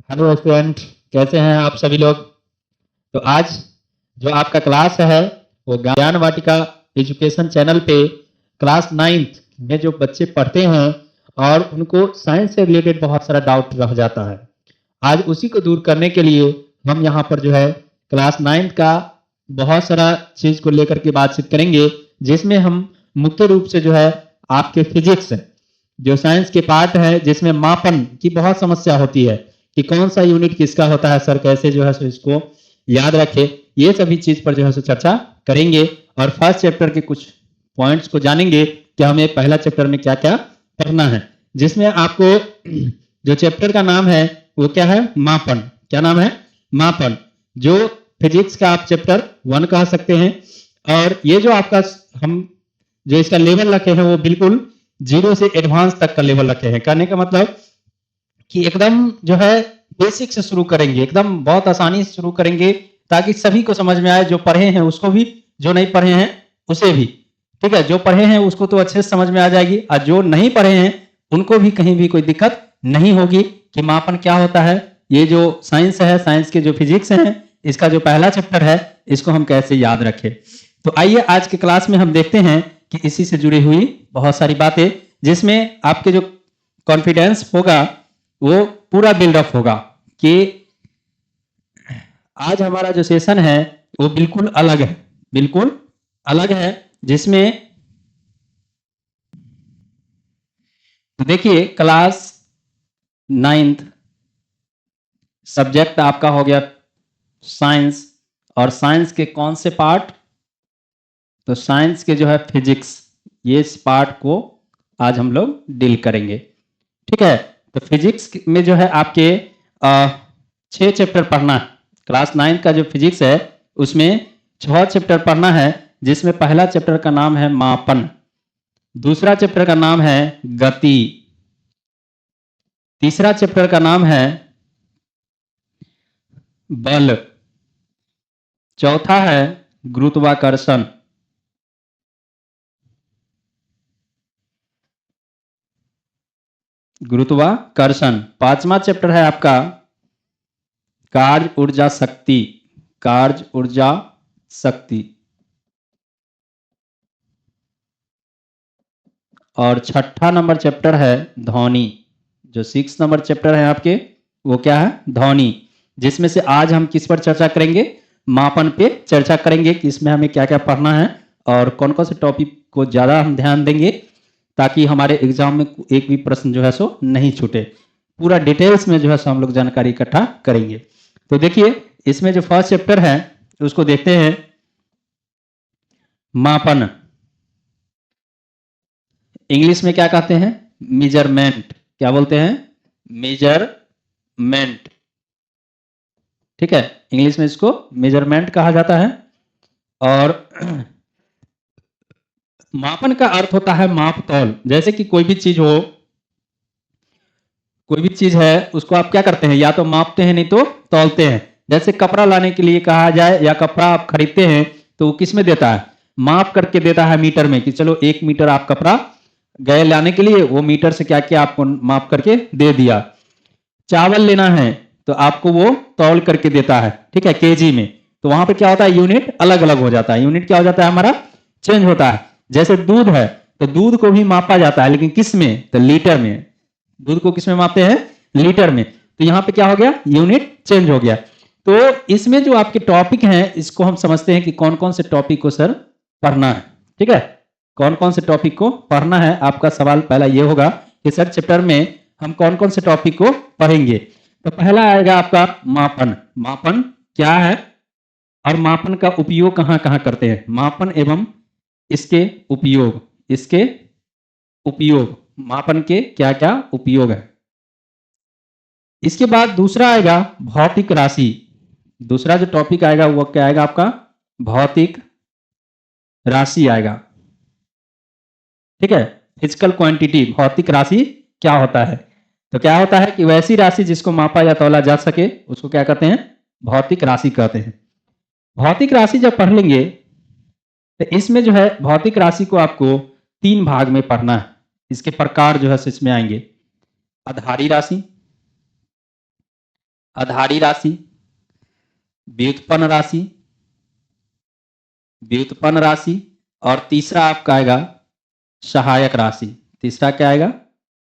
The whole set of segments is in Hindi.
हेलो स्टूडेंट, कैसे हैं आप सभी लोग। तो आज जो आपका क्लास है वो ज्ञान वाटिका एजुकेशन चैनल पे क्लास 9th में जो बच्चे पढ़ते हैं और उनको साइंस से रिलेटेड बहुत सारा डाउट रह जाता है। आज उसी को दूर करने के लिए हम यहाँ पर जो है क्लास 9th का बहुत सारा चीज को लेकर के बातचीत करेंगे, जिसमें हम मुख्य रूप से जो है आपके फिजिक्स जो साइंस के पार्ट है जिसमें मापन की बहुत समस्या होती है कि कौन सा यूनिट किसका होता है, सर कैसे जो है सो इसको याद रखे, ये सभी चीज पर जो है सो चर्चा करेंगे और फर्स्ट चैप्टर के कुछ पॉइंट्स को जानेंगे कि हमें पहला चैप्टर में क्या क्या पढ़ना है, जिसमें आपको जो चैप्टर का नाम है वो क्या है, मापन। क्या नाम है? मापन। जो फिजिक्स का आप चैप्टर 1 कह सकते हैं। और ये जो आपका हम जो इसका लेवल रखे हैं वो बिल्कुल 0 से एडवांस तक का लेवल रखे हैं। कहने का मतलब कि एकदम जो है बेसिक से शुरू करेंगे, एकदम बहुत आसानी से शुरू करेंगे ताकि सभी को समझ में आए, जो पढ़े हैं उसको भी, जो नहीं पढ़े हैं उसे भी। ठीक है, जो पढ़े हैं उसको तो अच्छे से समझ में आ जाएगी और जो नहीं पढ़े हैं उनको भी कहीं भी कोई दिक्कत नहीं होगी कि मापन क्या होता है। ये जो साइंस है, साइंस के जो फिजिक्स है, इसका जो पहला चैप्टर है इसको हम कैसे याद रखें। तो आइए आज के क्लास में हम देखते हैं कि इसी से जुड़ी हुई बहुत सारी बातें, जिसमें आपके जो कॉन्फिडेंस होगा वो पूरा बिल्डअप होगा कि आज हमारा जो सेशन है वो बिल्कुल अलग है, बिल्कुल अलग है। जिसमें तो देखिए क्लास 9th सब्जेक्ट आपका हो गया साइंस, और साइंस के कौन से पार्ट? तो साइंस के जो है फिजिक्स, ये इस पार्ट को आज हम लोग डील करेंगे। ठीक है, तो फिजिक्स में जो है आपके 6 चैप्टर पढ़ना है। क्लास 9 का जो फिजिक्स है उसमें 6 चैप्टर पढ़ना है, जिसमें पहला चैप्टर का नाम है मापन, दूसरा चैप्टर का नाम है गति, तीसरा चैप्टर का नाम है बल, चौथा है गुरुत्वाकर्षण, गुरुत्वाकर्षण, पांचवा चैप्टर है आपका कार्य ऊर्जा शक्ति, कार्य ऊर्जा शक्ति, और छठा नंबर चैप्टर है ध्वनि। जो 6 नंबर चैप्टर है आपके वो क्या है? ध्वनि। जिसमें से आज हम किस पर चर्चा करेंगे? मापन पे चर्चा करेंगे कि इसमें हमें क्या क्या पढ़ना है और कौन कौन से टॉपिक को ज्यादा हम ध्यान देंगे ताकि हमारे एग्जाम में एक भी प्रश्न जो है सो नहीं छूटे। पूरा डिटेल्स में जो है सो हम लोग जानकारी इकट्ठा करेंगे। तो देखिए इसमें जो फर्स्ट चैप्टर है उसको देखते हैं, मापन। इंग्लिश में क्या कहते हैं? मेजरमेंट। क्या बोलते हैं? मेजरमेंट। ठीक है, इंग्लिश में इसको मेजरमेंट कहा जाता है। और मापन का अर्थ होता है माप तौल। जैसे कि कोई भी चीज हो, कोई भी चीज है उसको आप क्या करते हैं? या तो मापते हैं नहीं तो तौलते हैं। जैसे कपड़ा लाने के लिए कहा जाए या कपड़ा आप खरीदते हैं तो वो किस में देता है? माप करके देता है मीटर में, कि चलो 1 मीटर आप कपड़ा गए लाने के लिए, वो मीटर से क्या क्या आपको माप करके दे दिया। चावल लेना है तो आपको वो तौल करके देता है, ठीक है, केजी में। तो वहां पर क्या होता है? यूनिट अलग अलग हो जाता है, यूनिट क्या हो जाता है हमारा? चेंज होता है। जैसे दूध है तो दूध को भी मापा जाता है, लेकिन किस में? तो लीटर में। दूध को किस में मापते हैं? लीटर में। तो यहां पे क्या हो गया? यूनिट चेंज हो गया। तो इसमें जो आपके टॉपिक हैं इसको हम समझते हैं कि कौन कौन से टॉपिक को सर पढ़ना है। ठीक है, कौन कौन से टॉपिक को पढ़ना है। आपका सवाल पहला ये होगा कि सर चैप्टर में हम कौन कौन से टॉपिक को पढ़ेंगे। तो पहला आएगा आपका मापन। मापन क्या है और मापन का उपयोग कहां कहां करते हैं? मापन एवं इसके उपयोग, इसके उपयोग, मापन के क्या क्या उपयोग है। इसके बाद दूसरा आएगा भौतिक राशि। दूसरा जो टॉपिक आएगा वो क्या आएगा आपका? भौतिक राशि आएगा। ठीक है, फिजिकल क्वांटिटी, भौतिक राशि क्या होता है? तो क्या होता है कि वैसी राशि जिसको मापा या तौला जा सके उसको क्या कहते हैं? भौतिक राशि कहते हैं। भौतिक राशि जब पढ़ लेंगे तो इसमें जो है भौतिक राशि को आपको 3 भाग में पढ़ना है। इसके प्रकार जो है इसमें आएंगे। आधारी राशि, आधारी राशि, व्युत्पन्न राशि, व्युत्पन्न राशि, और तीसरा आपका आएगा सहायक राशि। तीसरा क्या आएगा?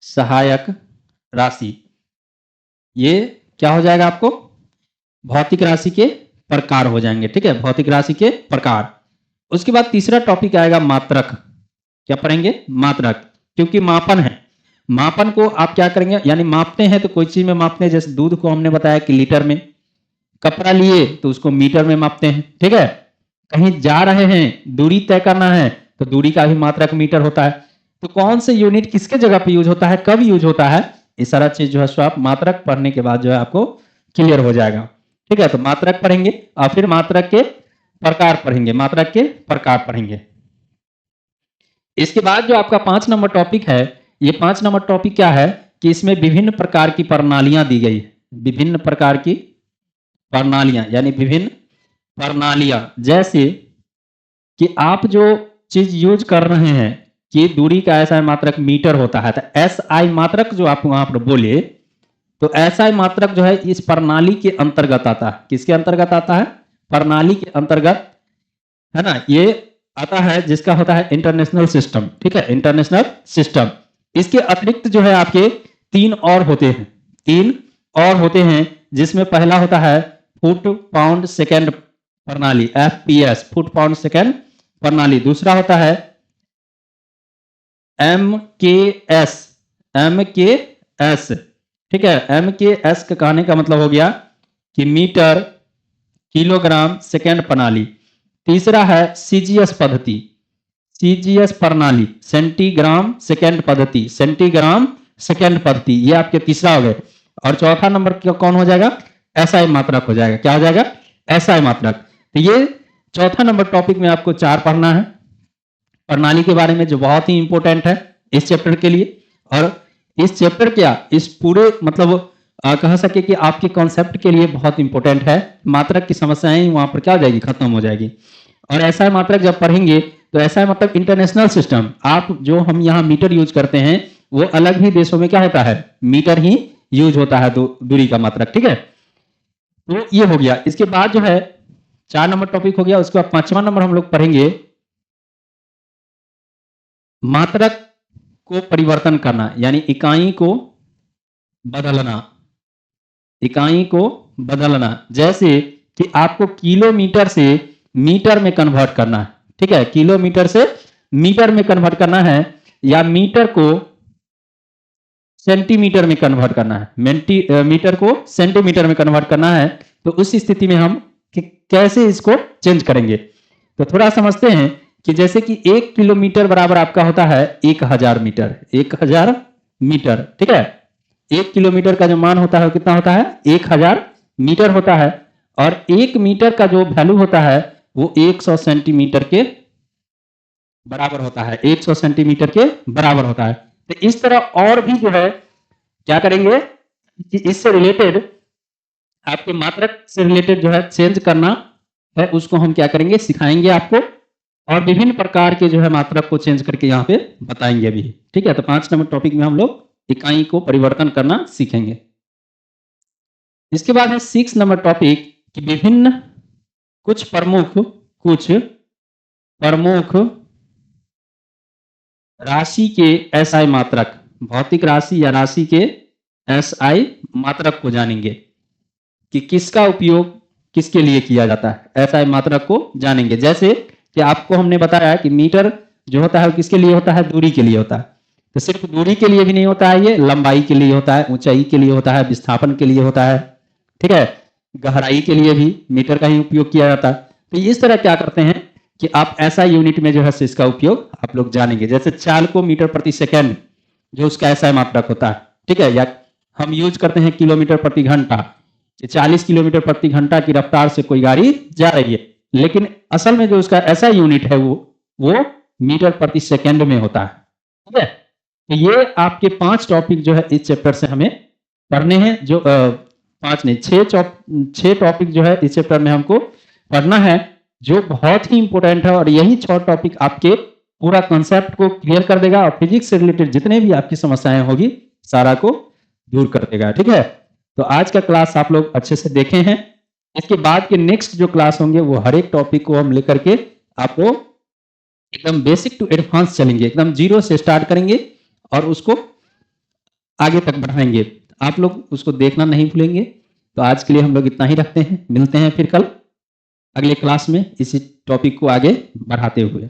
सहायक राशि। ये क्या हो जाएगा आपको? भौतिक राशि के प्रकार हो जाएंगे। ठीक है, भौतिक राशि के प्रकार। उसके बाद तीसरा टॉपिक आएगा मात्रक। क्या पढ़ेंगे? मात्रक, क्योंकि मापन है। मापन को आप क्या करेंगे, यानी मापते हैं तो कोई चीज में मापते हैं, जैसे दूध को हमने बताया कि लीटर में, कपड़ा लिए तो उसको मीटर में मापते हैं। ठीक है, कहीं जा रहे हैं, दूरी तय करना है तो दूरी का भी मात्रक मीटर होता है। तो कौन से यूनिट किसके जगह पे यूज होता है, कब यूज होता है, ये सारा चीज जो है सो आप मात्रक पढ़ने के बाद जो है आपको क्लियर हो जाएगा। ठीक है, तो मात्रक पढ़ेंगे और फिर मात्रक के प्रकार पढ़ेंगे, मात्रक के प्रकार पढ़ेंगे। इसके बाद जो आपका 5 नंबर टॉपिक है, ये 5 नंबर टॉपिक क्या है कि इसमें विभिन्न प्रकार की प्रणालियां दी गई है। विभिन्न प्रकार की प्रणालियां, यानी विभिन्न प्रणालियां, जैसे कि आप जो चीज यूज कर रहे हैं कि दूरी का एसआई मात्रक मीटर होता है, तो एसआई मात्रक जो आप वहां पर बोले, तो एसआई मात्रक जो है इस प्रणाली के अंतर्गत आता है। किसके अंतर्गत आता है? प्रणाली के अंतर्गत, है ना। ये आता है जिसका होता है इंटरनेशनल सिस्टम। ठीक है, इंटरनेशनल सिस्टम। इसके अतिरिक्त जो है आपके 3 और होते हैं, 3 और होते हैं, जिसमें पहला होता है फुट पाउंड सेकेंड प्रणाली, एफपीएस, फुट पाउंड सेकेंड प्रणाली। दूसरा होता है एमकेएस, एमकेएस। ठीक है, एमकेएस का कहने का मतलब हो गया कि मीटर किलोग्राम सेकेंड प्रणाली। तीसरा है सीजीएस पद्धति, सीजीएस प्रणाली, सेंटीग्राम सेकेंड पद्धति, सेंटीग्राम सेकेंड पद्धति। ये आपके तीसरा हो गए। और चौथा नंबर कौन हो जाएगा? एसआई मात्रक हो जाएगा। क्या हो जाएगा? एसआई मात्रक। तो ये चौथा नंबर टॉपिक में आपको 4 पढ़ना है प्रणाली के बारे में, जो बहुत ही इंपॉर्टेंट है इस चैप्टर के लिए। और इस चैप्टर क्या, इस पूरे मतलब कह सके कि आपके कॉन्सेप्ट के लिए बहुत इंपॉर्टेंट है। मात्रक की समस्याएं वहां पर क्या हो जाएगी? खत्म हो जाएगी। और ऐसा मात्रक जब पढ़ेंगे तो ऐसा मतलब इंटरनेशनल सिस्टम, आप जो हम यहाँ मीटर यूज करते हैं वो अलग ही देशों में क्या होता है? मीटर ही यूज होता है, दूरी का मात्रक। ठीक है, तो ये हो गया। इसके बाद जो है 4 नंबर टॉपिक हो गया। उसके बाद 5वां नंबर हम लोग पढ़ेंगे मात्रक को परिवर्तन करना, यानी इकाई को बदलना, इकाई को बदलना। जैसे कि आपको किलोमीटर से मीटर में कन्वर्ट करना है। ठीक है, किलोमीटर से मीटर में कन्वर्ट करना है, या मीटर को सेंटीमीटर में कन्वर्ट करना है, मीटर को सेंटीमीटर में कन्वर्ट करना है। तो उस स्थिति में हम कैसे इसको चेंज करेंगे, तो थोड़ा समझते हैं कि जैसे कि 1 किलोमीटर बराबर आपका होता है 1000 मीटर, 1000 मीटर। ठीक है, 1 किलोमीटर का जो मान होता है कितना होता है? 1000 मीटर होता है। और 1 मीटर का जो वैल्यू होता है वो 100 सेंटीमीटर के बराबर होता है, 100 सेंटीमीटर के बराबर होता है। तो इस तरह और भी जो है क्या करेंगे कि इससे रिलेटेड, आपके मात्रक से रिलेटेड जो है चेंज करना है, उसको हम क्या करेंगे? सिखाएंगे आपको। और विभिन्न प्रकार के जो है मात्रक को चेंज करके यहाँ पे बताएंगे अभी। ठीक है, तो 5 नंबर टॉपिक में हम लोग इकाई को परिवर्तन करना सीखेंगे। इसके बाद है 6 नंबर टॉपिक कि विभिन्न कुछ प्रमुख राशि के एसआई मात्रक, भौतिक राशि या राशि के एसआई मात्रक को जानेंगे कि किसका उपयोग किसके लिए किया जाता है, एसआई मात्रक को जानेंगे। जैसे कि आपको हमने बताया कि मीटर जो होता है किसके लिए होता है? दूरी के लिए होता है। तो सिर्फ दूरी के लिए भी नहीं होता है, ये लंबाई के लिए होता है, ऊंचाई के लिए होता है, विस्थापन के लिए होता है। ठीक है, गहराई के लिए भी मीटर का ही उपयोग किया जाता है। तो इस तरह क्या करते हैं कि आप ऐसा यूनिट में जो है इसका उपयोग आप लोग जानेंगे। जैसे चाल को मीटर प्रति सेकेंड जो उसका एसआई मात्रक होता है। ठीक है, या हम यूज करते हैं किलोमीटर प्रति घंटा, 40 किलोमीटर प्रति घंटा की रफ्तार से कोई गाड़ी जा रही है, लेकिन असल में जो उसका ऐसा यूनिट है वो मीटर प्रति सेकेंड में होता है। ठीक है, तो ये आपके 5 टॉपिक जो है इस चैप्टर से हमें पढ़ने हैं। जो 5 नहीं 6 टॉपिक जो है इस चैप्टर में हमको पढ़ना है, जो बहुत ही इंपॉर्टेंट है। और यही 6 टॉपिक आपके पूरा कॉन्सेप्ट को क्लियर कर देगा और फिजिक्स से रिलेटेड जितने भी आपकी समस्याएं होगी सारा को दूर कर देगा। ठीक है, तो आज का क्लास आप लोग अच्छे से देखे हैं। इसके बाद के नेक्स्ट जो क्लास होंगे वो हर एक टॉपिक को हम लेकर के आपको एकदम बेसिक टू एडवांस चलेंगे, एकदम जीरो से स्टार्ट करेंगे और उसको आगे तक बढ़ाएंगे। आप लोग उसको देखना नहीं भूलेंगे। तो आज के लिए हम लोग इतना ही रखते हैं, मिलते हैं फिर कल अगले क्लास में इसी टॉपिक को आगे बढ़ाते हुए।